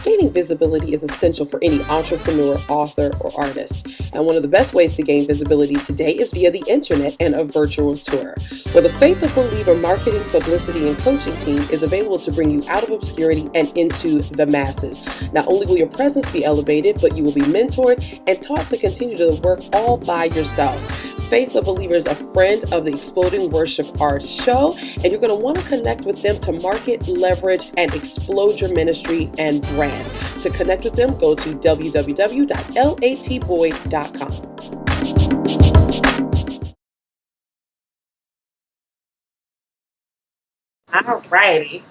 Gaining visibility is essential for any entrepreneur, author, or artist. And one of the best ways to gain visibility today is via the internet and a virtual tour. Well, the Faith of Believer marketing, publicity, and coaching team is available to bring you out of obscurity and into the masses. Not only will your presence be elevated, but you will be mentored and taught to continue to work all by yourself. Faith of Believer is a friend of the Exploding Worship Arts show, and you're going to want to connect with them to market, leverage, and explode your ministry and brand. To connect with them, go to www.latboyd.com. All righty.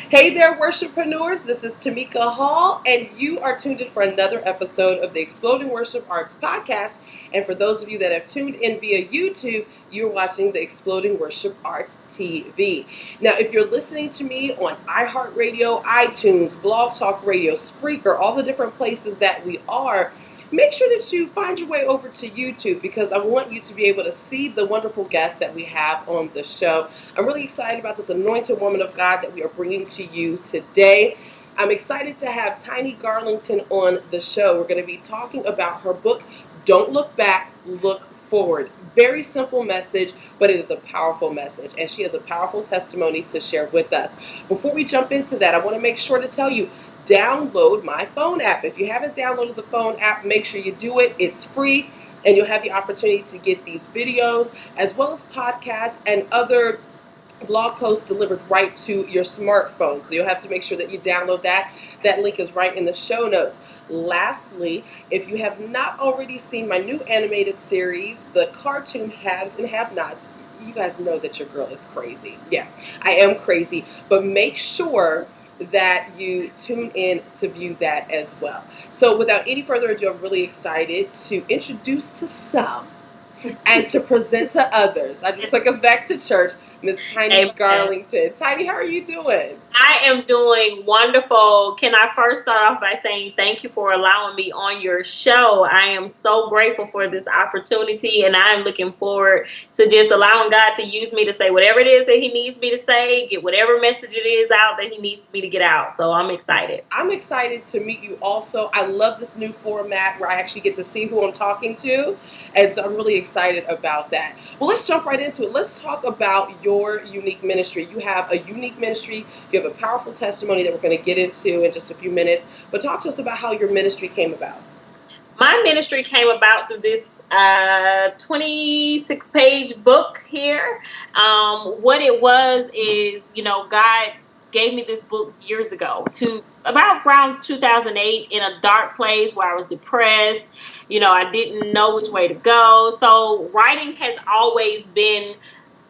Hey there, worshipreneurs. This is Tamika Hall, and you are tuned in for another episode of the Exploding Worship Arts podcast. And for those of you that have tuned in via YouTube, you're watching the Exploding Worship Arts TV. Now, if you're listening to me on iHeartRadio, iTunes, Blog Talk Radio, Spreaker, all the different places that we are, make sure that you find your way over to YouTube, because I want you to be able to see the wonderful guests that we have on the show. I'm really excited about this anointed woman of God that we are bringing to you today. I'm excited to have Tinnie Garlington on the show. We're going to be talking about her book, Don't Look Back, Look Forward. Very simple message, but it is a powerful message, and she has a powerful testimony to share with us. Before we jump into that, I want to make sure to tell you, download my phone app. If you haven't downloaded the phone app, make sure you do it. It's free, and you'll have the opportunity to get these videos as well as podcasts and other blog posts delivered right to your smartphone. So you'll have to make sure that you download that. That link is right in the show notes. Lastly, if you have not already seen my new animated series, The Cartoon Haves and Have-Nots, you guys know that your girl is crazy. Yeah, I am crazy, but make sure that you tune in to view that as well. So without any further ado, I'm really excited to introduce to some and to present to others. I just took us back to church, Miss Tinnie Garlington. Tinnie, how are you doing? I am doing wonderful. Can I first start off by saying thank you for allowing me on your show. I am so grateful for this opportunity, and I'm looking forward to just allowing God to use me to say whatever it is that He needs me to say, get whatever message it is out that He needs me to get out. So I'm excited. I'm excited to meet you also. I love this new format where I actually get to see who I'm talking to, and so I'm really excited about that. Well, let's jump right into it. Let's talk about your unique ministry. You have a unique ministry. You have a powerful testimony that we're going to get into in just a few minutes. But talk to us about how your ministry came about. My ministry came about through this 26-page book here. What it was is, God gave me this book years ago, to about around 2008, in a dark place where I was depressed. I didn't know which way to go. So writing has always been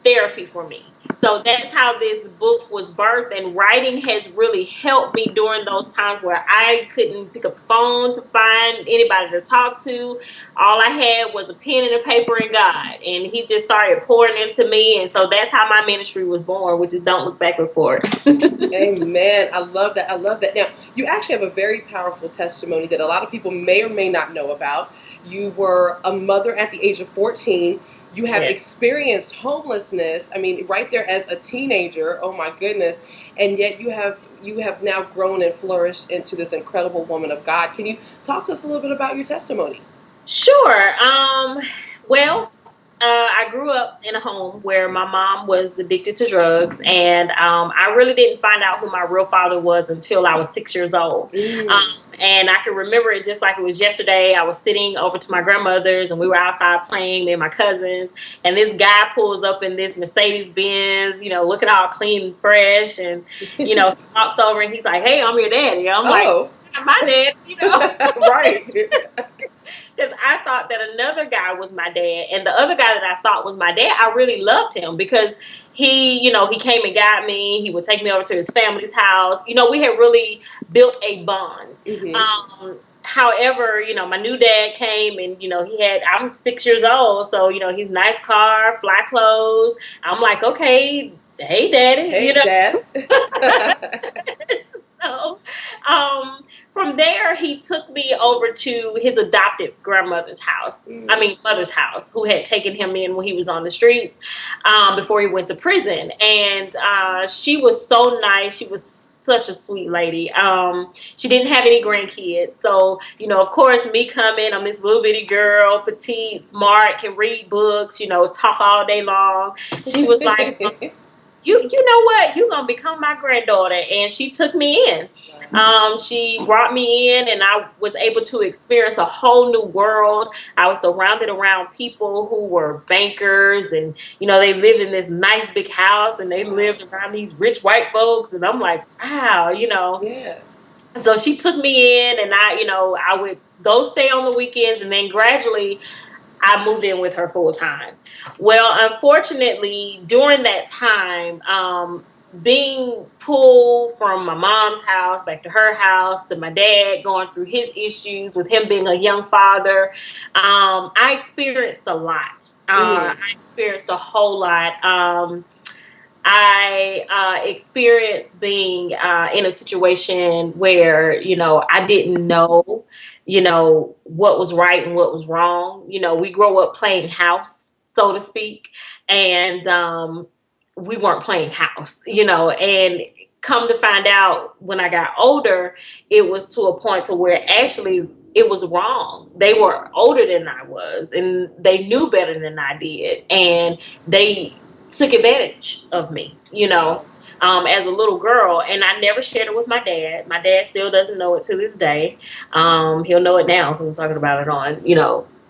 therapy for me. So that's how this book was birthed, and writing has really helped me during those times where I couldn't pick up the phone to find anybody to talk to. All I had was a pen and a paper and God, and He just started pouring into me, and so that's how my ministry was born, which is Don't Look Back, Look Forward. Amen. I love that. I love that. Now, you actually have a very powerful testimony that a lot of people may or may not know about. You were a mother at the age of 14. You have experienced homelessness, right there as a teenager, oh my goodness, and yet you have now grown and flourished into this incredible woman of God. Can you talk to us a little bit about your testimony? Sure. I grew up in a home where my mom was addicted to drugs, and I really didn't find out who my real father was until I was 6 years old. And I can remember it just like it was yesterday. I was sitting over to my grandmother's, and we were outside playing, me and my cousins, and this guy pulls up in this Mercedes Benz, looking all clean and fresh, and he walks over and he's like, "Hey, I'm your daddy." I'm like, "My dad," Right. Because I thought that another guy was my dad, and the other guy that I thought was my dad, I really loved him because he came and got me. He would take me over to his family's house. We had really built a bond. Mm-hmm. however, my new dad came and, I'm 6 years old. So, he's nice car, fly clothes. I'm like, okay, hey, daddy, Hey, Dad. So, from there, he took me over to his adopted grandmother's house. I mean, mother's house, who had taken him in when he was on the streets before he went to prison. And she was so nice. She was such a sweet lady. She didn't have any grandkids. So, of course, me coming, I'm this little bitty girl, petite, smart, can read books, talk all day long. She was like, you know what? You're going to become my granddaughter. And she took me in. She brought me in, and I was able to experience a whole new world. I was surrounded around people who were bankers, and, they lived in this nice big house, and they lived around these rich white folks. And I'm like, wow, Yeah. So she took me in, and I would go stay on the weekends, and then gradually I moved in with her full time. Well, unfortunately, during that time, being pulled from my mom's house back to her house to my dad going through his issues with him being a young father, I experienced a lot. I experienced a whole lot. I experienced being in a situation where, I didn't know, what was right and what was wrong. We grow up playing house, so to speak, and we weren't playing house, and come to find out when I got older, it was to a point to where actually it was wrong. They were older than I was, and they knew better than I did, and they took advantage of me, as a little girl. And I never shared it with my dad. My dad still doesn't know it to this day. He'll know it now because I'm talking about it on,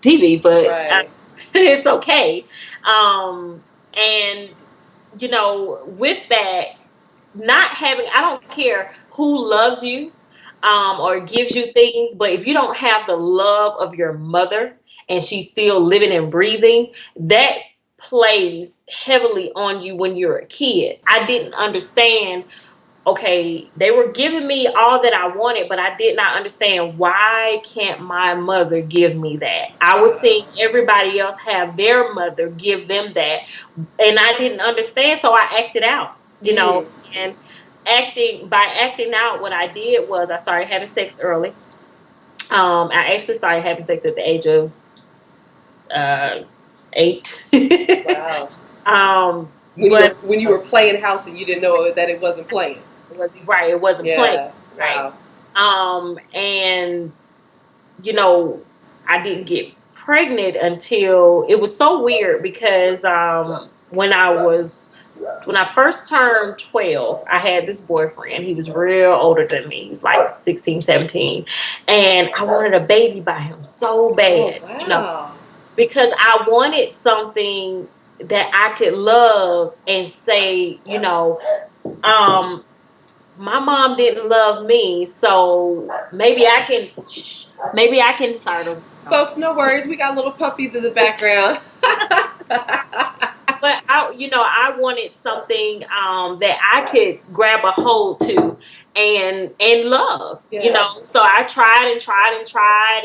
TV, but Right. it's okay. And, with that, not having, I don't care who loves you or gives you things, but if you don't have the love of your mother and she's still living and breathing, that plays heavily on you when you're a kid. I didn't understand, okay, they were giving me all that I wanted, but I did not understand, why can't my mother give me that? I was seeing everybody else have their mother give them that, and I didn't understand, so I acted out, and acting out, what I did was I started having sex early. I actually started having sex at the age of 8. Wow. When you were playing house and you didn't know that it wasn't playing. It wasn't playing. Right. Wow. And I didn't get pregnant until, it was so weird because when I first turned 12, I had this boyfriend. He was real older than me. He was like 16, 17. And I wanted a baby by him so bad. Oh, wow. Because I wanted something that I could love and say, my mom didn't love me, so maybe I can start over. Folks, no worries. We got little puppies in the background. But I wanted something that I could grab a hold to and love, So I tried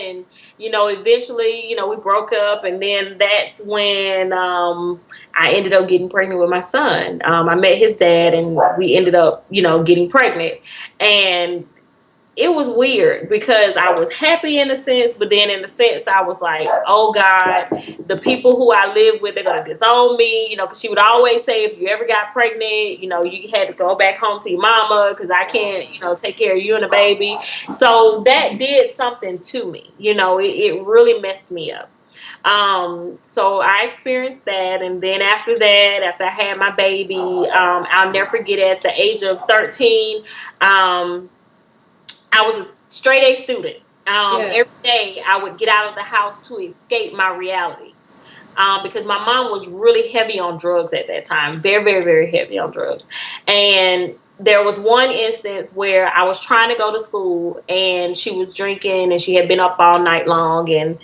and eventually, we broke up, and then that's when I ended up getting pregnant with my son. I met his dad, and we ended up, getting pregnant, and it was weird because I was happy in a sense, but then in a sense I was like, oh God, the people who I live with, they're going to disown me, because she would always say, if you ever got pregnant, you had to go back home to your mama because I can't, take care of you and the baby. So that did something to me, it really messed me up. So I experienced that, and then after I had my baby, I'll never forget, at the age of 13, I was a straight A student. Every day I would get out of the house to escape my reality. Because my mom was really heavy on drugs at that time. Very, very, very heavy on drugs. And there was one instance where I was trying to go to school, and she was drinking, and she had been up all night long, and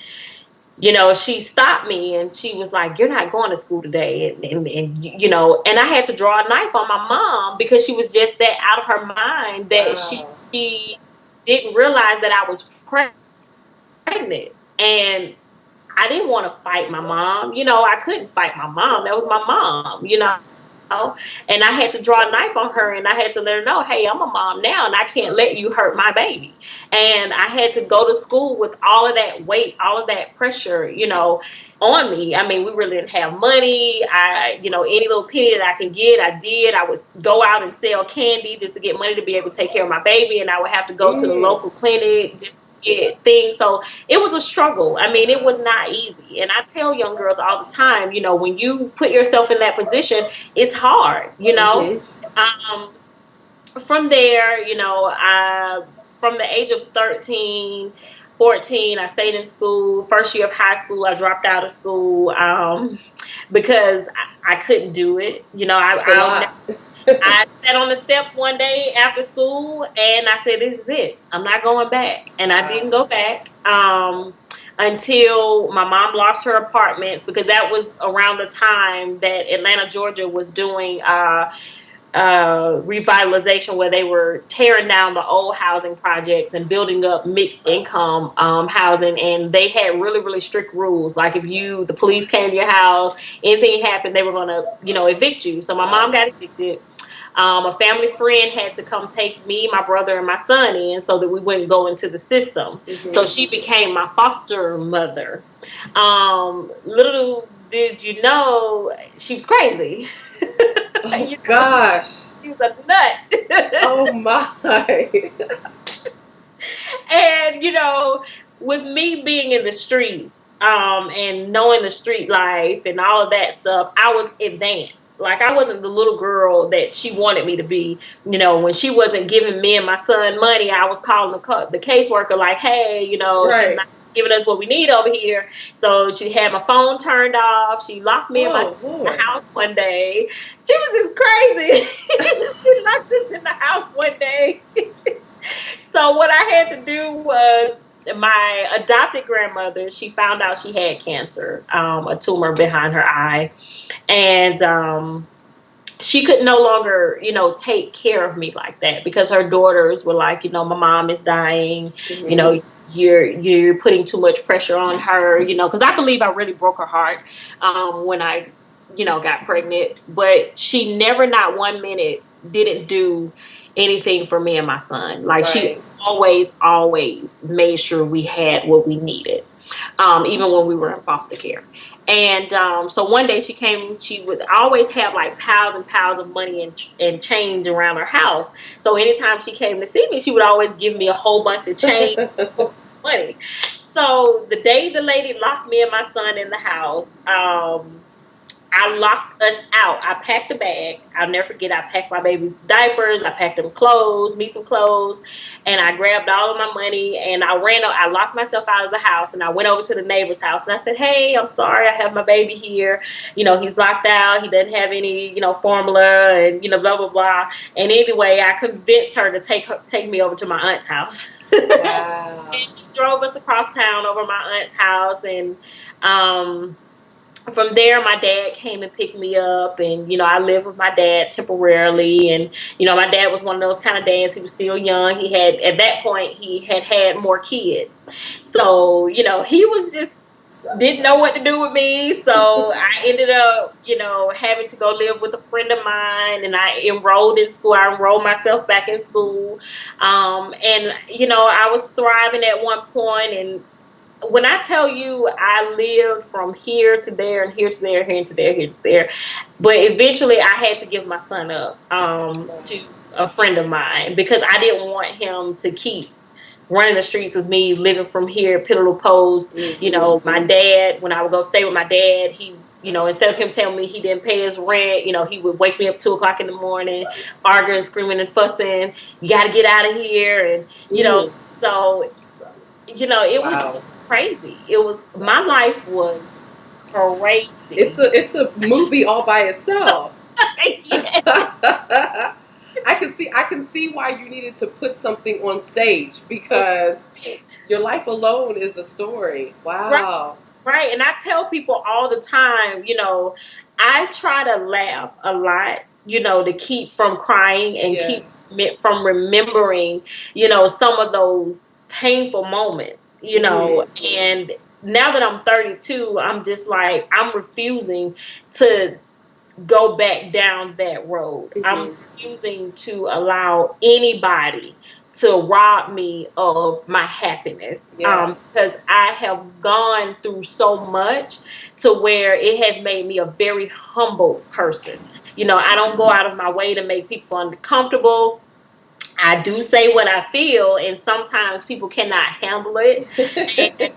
she stopped me, and she was like, you're not going to school today. And I had to draw a knife on my mom because she was just that out of her mind that she didn't realize that I was pregnant. pregnant. And I didn't want to fight my mom. I couldn't fight my mom. That was my mom. And I had to draw a knife on her, and I had to let her know, hey, I'm a mom now, and I can't let you hurt my baby. And I had to go to school with all of that weight, all of that pressure, on me. I mean, we really didn't have money. Any little penny that I can get, I did. I would go out and sell candy just to get money to be able to take care of my baby, and I would have to go to the local clinic just to get things. So it was a struggle. I mean, it was not easy. And I tell young girls all the time, when you put yourself in that position, it's hard, From there, from the age of 13, 14, I stayed in school. First year of high school, I dropped out of school because I couldn't do it. I sat on the steps one day after school, and I said, this is it. I'm not going back. And I didn't go back until my mom lost her apartments, because that was around the time that Atlanta, Georgia was doing revitalization, where they were tearing down the old housing projects and building up mixed income housing. And they had really, really strict rules. Like if the police came to your house, anything happened, they were going to, evict you. So my mom got evicted. A family friend had to come take me, my brother, and my son in so that we wouldn't go into the system. So she became my foster mother. Little did you know, she was crazy. Oh, gosh. She was a nut. Oh, my. And, with me being in the streets and knowing the street life and all of that stuff, I was advanced. Like, I wasn't the little girl that she wanted me to be. When she wasn't giving me and my son money, I was calling the caseworker like, hey, she's not giving us what we need over here. So she had my phone turned off. She locked me in the house one day. She was just crazy. She locked us in the house one day. So what I had to do was, my adopted grandmother, she found out she had cancer, a tumor behind her eye. And she could no longer, take care of me like that, because her daughters were like, my mom is dying, you're putting too much pressure on her, because I believe I really broke her heart when I, got pregnant. But she never, not 1 minute, didn't do anything for me and my son. Like, she always made sure we had what we needed, even when we were in foster care. And so one day she came, she would always have like piles and piles of money and change around her house. So anytime she came to see me, she would always give me a whole bunch of change money. So the day the lady locked me and my son in the house, I locked us out. I packed a bag. I'll never forget. I packed my baby's diapers. I packed them clothes, me some clothes, and I grabbed all of my money, and I locked myself out of the house, and I went over to the neighbor's house, and I said, hey, I'm sorry, I have my baby here. He's locked out. He doesn't have any, formula, and, blah, blah, blah. And anyway, I convinced her to take me over to my aunt's house. Wow. And she drove us across town over my aunt's house, and from there, my dad came and picked me up, and, I lived with my dad temporarily. And, my dad was one of those kind of dads. He was still young. At that point, he had more kids. So, he was just, didn't know what to do with me. So I ended up, having to go live with a friend of mine, and I enrolled in school. I enrolled myself back in school. And, I was thriving at one point, and when I tell you, I lived from here to there and here to there, here to there, here to there. But eventually I had to give my son up to a friend of mine, because I didn't want him to keep running the streets with me, living from here, pillow post. My dad, when I would go stay with my dad, he, instead of him telling me he didn't pay his rent, he would wake me up 2 o'clock in the morning, arguing, screaming and fussing. You got to get out of here. And, so... it was crazy. My life was crazy. It's a movie all by itself. I can see why you needed to put something on stage, because your life alone is a story. Wow. Right. And I tell people all the time, I try to laugh a lot, to keep from crying and keep from remembering, some of those painful moments, you know, and now that I'm 32, I'm just like, I'm refusing to go back down that road. I'm refusing to allow anybody to rob me of my happiness. Because I have gone through so much to where it has made me a very humble person. You know, I don't go out of my way to make people uncomfortable. I do say what I feel, and sometimes people cannot handle it. And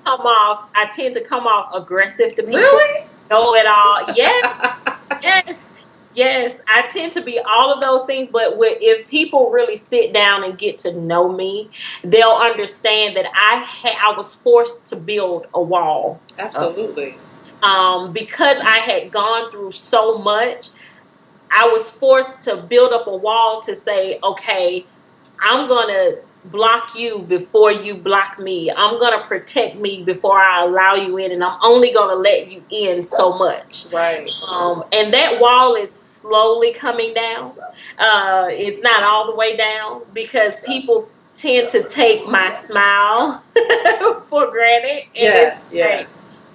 I tend to come off aggressive to people. Really? Know it all. Yes, yes. I tend to be all of those things, but if people really sit down and get to know me, they'll understand that I was forced to build a wall. Absolutely. Because I had gone through so much, I was forced to build up a wall to say, okay, I'm going to block you before you block me. I'm going to protect me before I allow you in, and I'm only going to let you in so much. Right. And that wall is slowly coming down. It's not all the way down because people tend to take my smile for granted. And like,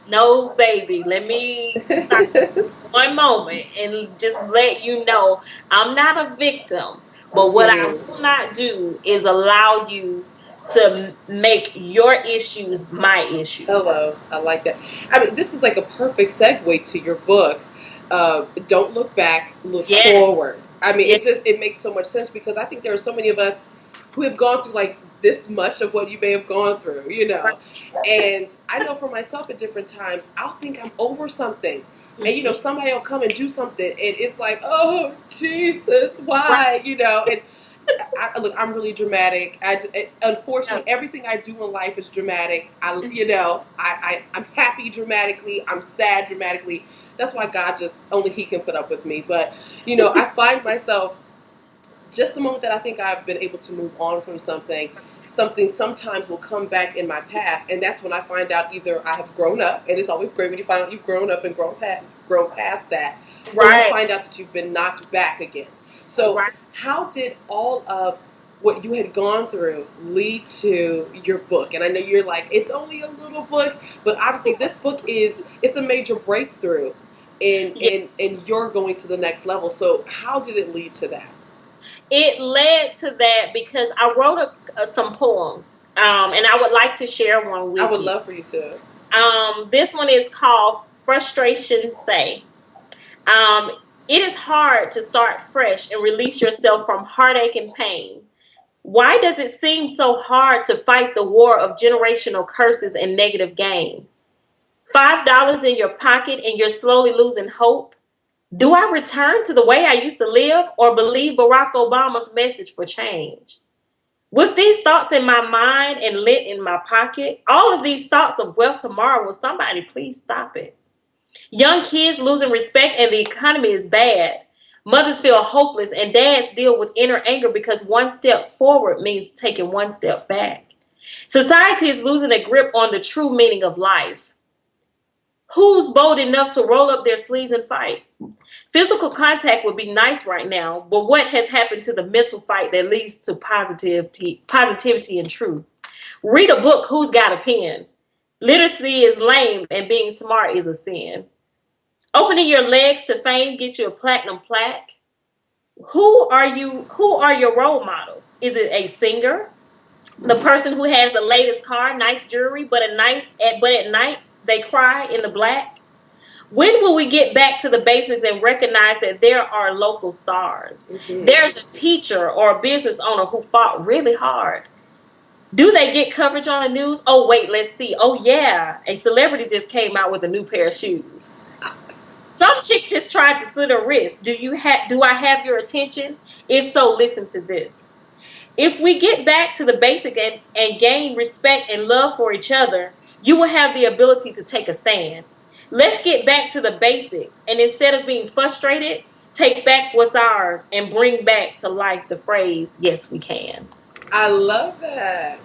no, baby, let me stop one moment and just let you know I'm not a victim. But what I will not do is allow you to make your issues my issues. Hello. I like that. I mean, this is like a perfect segue to your book. Don't look back, look forward. I mean, it makes so much sense because I think there are so many of us who have gone through like this much of what you may have gone through, you know. And I know for myself at different times, I'll think I'm over something. And, you know, somebody will come and do something, and it's like, oh, Jesus, why? You know, and look, I'm really dramatic. Unfortunately, everything I do in life is dramatic. I'm happy dramatically. I'm sad dramatically. That's why God only He can put up with me. But, you know, I find myself, just the moment that I think I've been able to move on from something sometimes will come back in my path, and that's when I find out either I have grown up, and it's always great when you find out you've grown up and grown past that, or you find out that you've been knocked back again. So how did all of what you had gone through lead to your book? And I know you're like, it's only a little book, but obviously this book it's a major breakthrough in you're going to the next level. So how did it lead to that? It led to that because I wrote some poems, and I would like to share one with you. I would love for you to. This one is called Frustration Say. It is hard to start fresh and release yourself from heartache and pain. Why does it seem so hard to fight the war of generational curses and negative gain? $5 in your pocket and you're slowly losing hope? Do I return to the way I used to live or believe Barack Obama's message for change? With these thoughts in my mind and lit in my pocket, all of these thoughts of wealth tomorrow, will somebody please stop it? Young kids losing respect and the economy is bad. Mothers feel hopeless and dads deal with inner anger because one step forward means taking one step back. Society is losing a grip on the true meaning of life. Who's bold enough to roll up their sleeves and fight? Physical contact would be nice right now, but what has happened to the mental fight that leads to positivity and truth? Read a book, Who's Got a Pen? Literacy is lame and being smart is a sin. Opening your legs to fame gets you a platinum plaque. Who are your role models? Is it a singer? The person who has the latest car, nice jewelry, but at night they cry in the black? When will we get back to the basics and recognize that there are local stars? There's a teacher or a business owner who fought really hard. Do they get coverage on the news? Oh, wait, let's see. Oh, yeah, a celebrity just came out with a new pair of shoes. Some chick just tried to slit her wrist. Do I have your attention? If so, listen to this. If we get back to the basic and gain respect and love for each other, you will have the ability to take a stand. Let's get back to the basics, and instead of being frustrated, take back what's ours and bring back to life the phrase, yes, we can. I love that.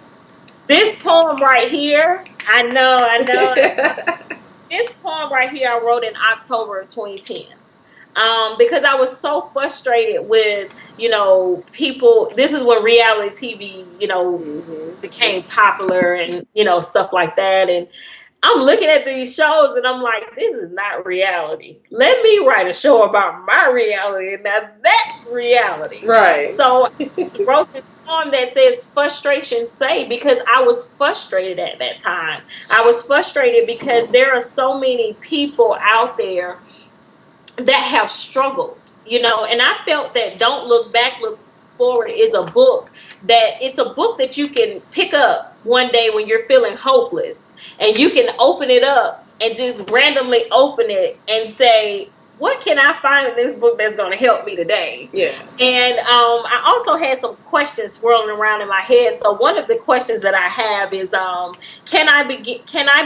This poem right here, I know. This poem right here I wrote in October of 2010. because I was so frustrated with, people. This is when reality TV, became popular and, stuff like that. And I'm looking at these shows and I'm like, this is not reality. Let me write a show about my reality. And now that's reality. Right. So I wrote this poem that says frustration say, because I was frustrated at that time. I was frustrated because there are so many people out there that have struggled, and I felt that Don't Look Back, Look Forward is a book that you can pick up one day when you're feeling hopeless, and you can open it up and just randomly open it and say, what can I find in this book that's going to help me today? Yeah. And I also had some questions swirling around in my head. So one of the questions that I have is, can I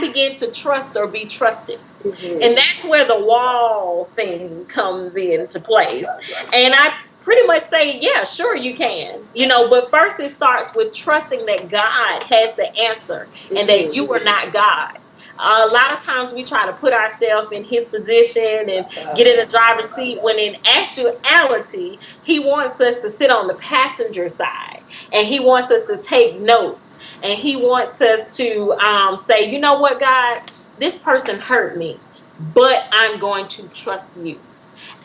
begin to trust or be trusted? Mm-hmm. And that's where the wall thing comes into place. And I pretty much say, yeah, sure you can. But first it starts with trusting that God has the answer, mm-hmm. and that you are not God. A lot of times we try to put ourselves in his position and get in the driver's seat, when in actuality, he wants us to sit on the passenger side, and he wants us to take notes, and he wants us to say, you know what, God, this person hurt me, but I'm going to trust you.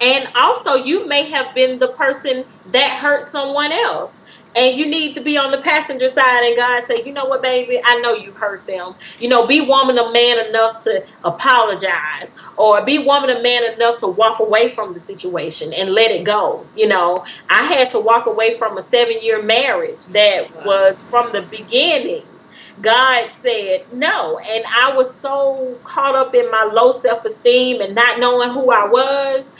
And also, you may have been the person that hurt someone else, and you need to be on the passenger side, and God say, you know what, baby, I know you hurt them. Be woman or man enough to apologize, or be woman or man enough to walk away from the situation and let it go. I had to walk away from a 7-year marriage that was, from the beginning, God said no. And I was so caught up in my low self-esteem and not knowing who I was,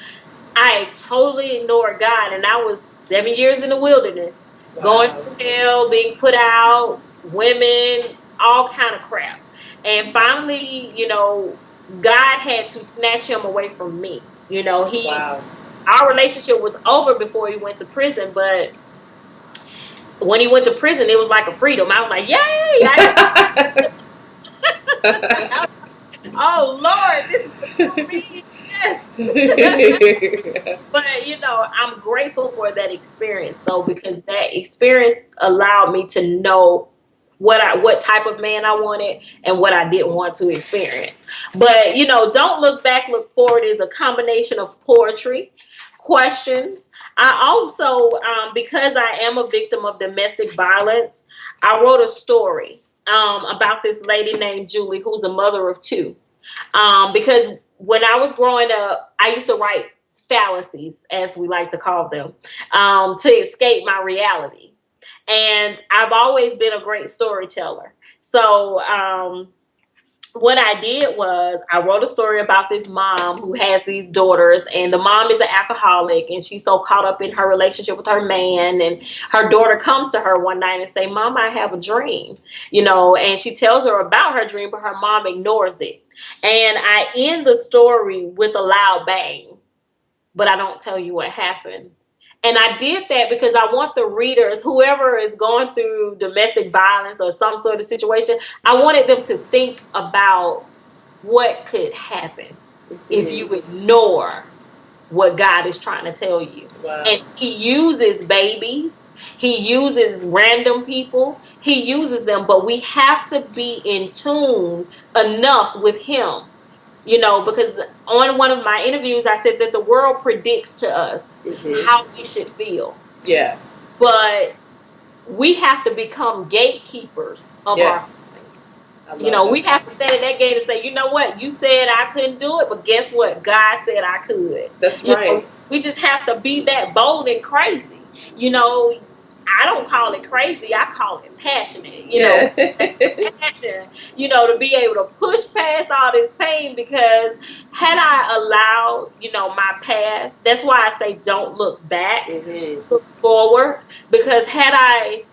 I totally ignored God. And I was 7 years in the wilderness, going through hell, being put out, women, all kind of crap. And finally, God had to snatch him away from me. Our relationship was over before he went to prison, but when he went to prison, it was like a freedom. I was like, yay! Oh, Lord, this is for me. Yes. But, I'm grateful for that experience, though, because that experience allowed me to know what type of man I wanted and what I didn't want to experience. But, Don't Look Back, Look Forward is a combination of poetry, questions. I also, because I am a victim of domestic violence, I wrote a story about this lady named Julie, who's a mother of 2. Because when I was growing up, I used to write fallacies, as we like to call them, to escape my reality. And I've always been a great storyteller. So what I did was I wrote a story about this mom who has these daughters, and the mom is an alcoholic, and she's so caught up in her relationship with her man, and her daughter comes to her one night and say, Mom, I have a dream, and she tells her about her dream, but her mom ignores it. And I end the story with a loud bang, but I don't tell you what happened. And I did that because I want the readers, whoever is going through domestic violence or some sort of situation, I wanted them to think about what could happen if you ignore what God is trying to tell you. Wow. And he uses babies. He uses random people. He uses them, but we have to be in tune enough with him. Because on one of my interviews, I said that the world predicts to us how we should feel. Yeah. But we have to become gatekeepers of our feelings. We have to stand at that gate and say, you know what? You said I couldn't do it, but guess what? God said I could. That's right. We just have to be that bold and crazy. I don't call it crazy. I call it passionate. Passion, to be able to push past all this pain, because had I allowed, my past, that's why I say don't look back, look forward, because had I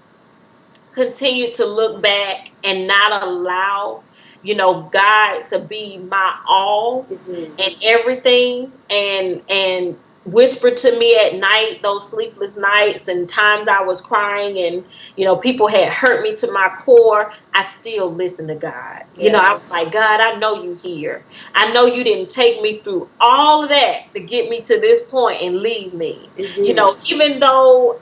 continued to look back and not allow, God to be my all and everything, and whispered to me at night, those sleepless nights and times I was crying and, people had hurt me to my core, I still listened to God. Yeah. I was like, God, I know you here. I know you didn't take me through all of that to get me to this point and leave me. Even though,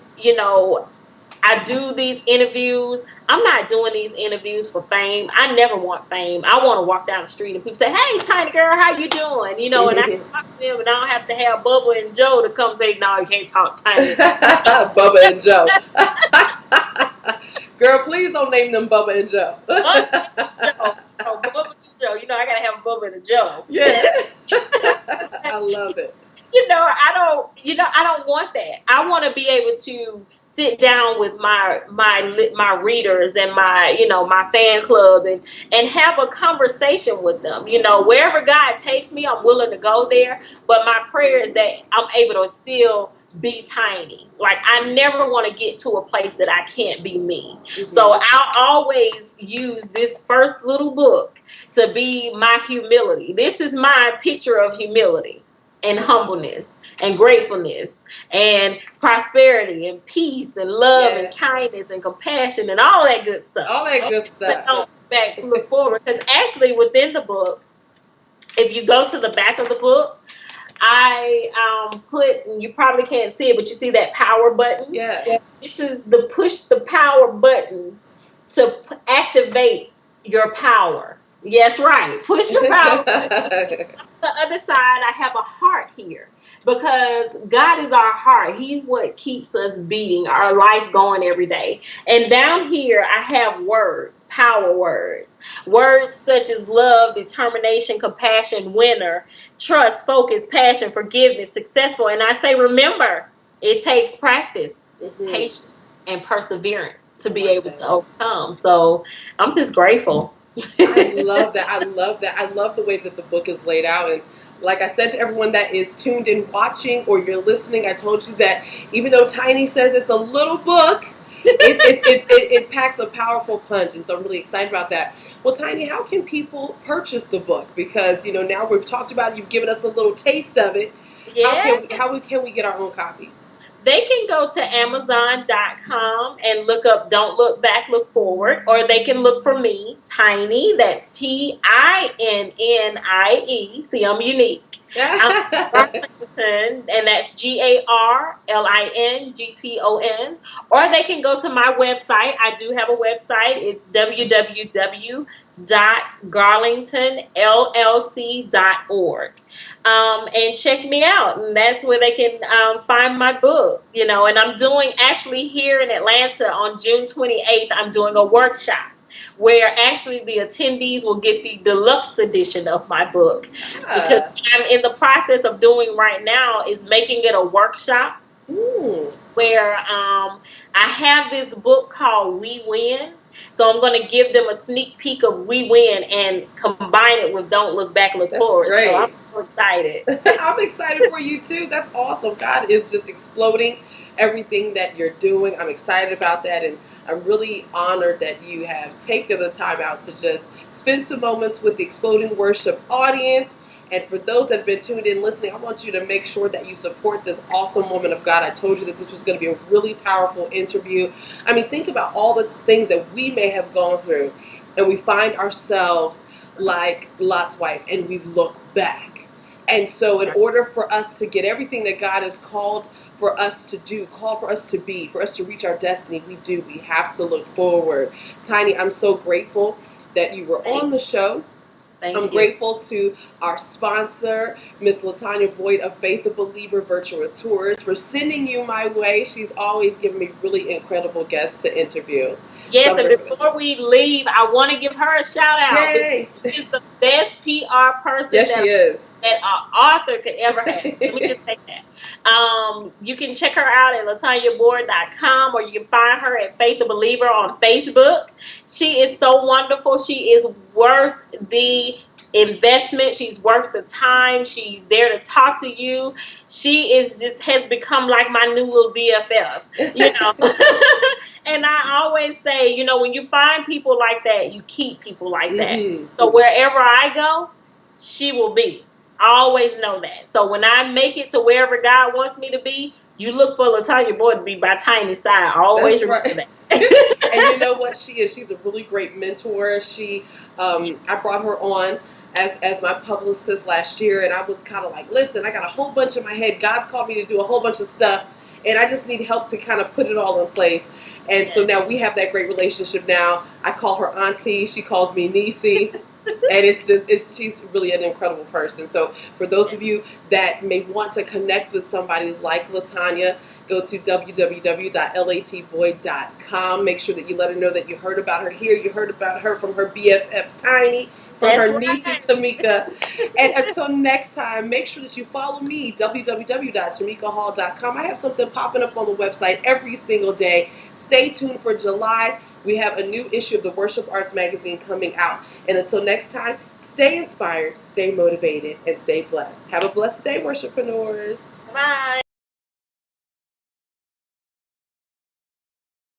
I do these interviews. I'm not doing these interviews for fame. I never want fame. I want to walk down the street and people say, "Hey, tiny girl, how you doing?" And I can talk to them, and I don't have to have Bubba and Joe to come say, "No, you can't talk tiny." Bubba and Joe. Girl, please don't name them Bubba and Joe. Bubba and Joe. I gotta have Bubba and Joe. Yeah. I love it. I don't want that. I want to be able to sit down with my readers and my fan club and have a conversation with them. Wherever God takes me, I'm willing to go there. But my prayer is that I'm able to still be tiny. Like, I never want to get to a place that I can't be me. Mm-hmm. So I'll always use this first little book to be my humility. This is my picture of humility and humbleness and gratefulness and prosperity and peace and love and kindness and compassion and all that good stuff. All that good stuff. But don't back to look forward, because actually within the book, if you go to the back of the book, I put, and you probably can't see it, but you see that power button? Yeah. This is the push the power button to activate your power. Yes, right. Push your power button. On the other side, I have a heart here, because God is our heart. He's what keeps us beating, our life going every day. And down here, I have words, power words. Words such as love, determination, compassion, winner, trust, focus, passion, forgiveness, successful. And I say, remember, it takes practice, patience, and perseverance to be able to overcome. So I'm just grateful. I love that. I love that. I love the way that the book is laid out. And like I said to everyone that is tuned in watching or you're listening, I told you that even though Tinnie says it's a little book, it packs a powerful punch. And so I'm really excited about that. Well, Tinnie, how can people purchase the book? Because, now we've talked about it. You've given us a little taste of it. Yeah. How can we get our own copies? They can go to Amazon.com and look up Don't Look Back, Look Forward. Or they can look for me, Tinnie. That's Tinnie. See, I'm unique. I'm Garlington, and that's Garlington. Or they can go to my website. I do have a website. It's www.garlingtonllc.org. And check me out, and that's where they can find my book. And I'm doing, actually here in Atlanta on June 28th, I'm doing a workshop where actually the attendees will get the deluxe edition of my book. Because what I'm in the process of doing right now is making it a workshop. Where I have this book called We Win. So I'm going to give them a sneak peek of We Win and combine it with Don't Look Back, Look Forward. Great. So I'm so excited. I'm excited for you too. That's awesome. God is just exploding everything that you're doing. I'm excited about that, and I'm really honored that you have taken the time out to just spend some moments with the Exploding Worship audience. And for those that have been tuned in listening, I want you to make sure that you support this awesome woman of God. I told you that this was going to be a really powerful interview. I mean, think about all the things that we may have gone through, and we find ourselves like Lot's wife, and we look back. And so in order for us to get everything that God has called for us to do, called for us to be, for us to reach our destiny, we have to look forward. Tinnie, I'm so grateful that you were on the show. I'm grateful to our sponsor, Miss LaTanya Boyd of Faith the Believer Virtual Tours, for sending you my way. She's always given me really incredible guests to interview. Yes, so and before we leave, I want to give her a shout out. Yay! She's the best PR person yes, she is. that an author could ever have. Let me just say that. You can check her out at LaTanyaBoyd.com, or you can find her at Faith the Believer on Facebook. She is so wonderful. She is worth the investment. She's worth the time. She's there to talk to you. She has become like my new little BFF, And I always say, when you find people like that, you keep people like that. So wherever I go, she will be. Always know that. So when I make it to wherever God wants me to be, you look for Latanya Boyd to be by Tinnie C. Always That's right. remember that. And you know what she is? She's a really great mentor. I brought her on as my publicist last year, and I was kind of like, listen, I got a whole bunch in my head. God's called me to do a whole bunch of stuff, and I just need help to kind of put it all in place. And so now we have that great relationship now. I call her auntie. She calls me niecey. And she's really an incredible person. So for those of you that may want to connect with somebody like Latanya, go to www.latboyd.com. Make sure that you let her know that you heard about her here. You heard about her from her BFF Tinnie, from her niece Tamika. And until next time, make sure that you follow me, www.tamikahall.com. I have something popping up on the website every single day. Stay tuned for July. We have a new issue of the Worship Arts magazine coming out. And until next time, stay inspired, stay motivated, and stay blessed. Have a blessed day, worshipreneurs. Bye.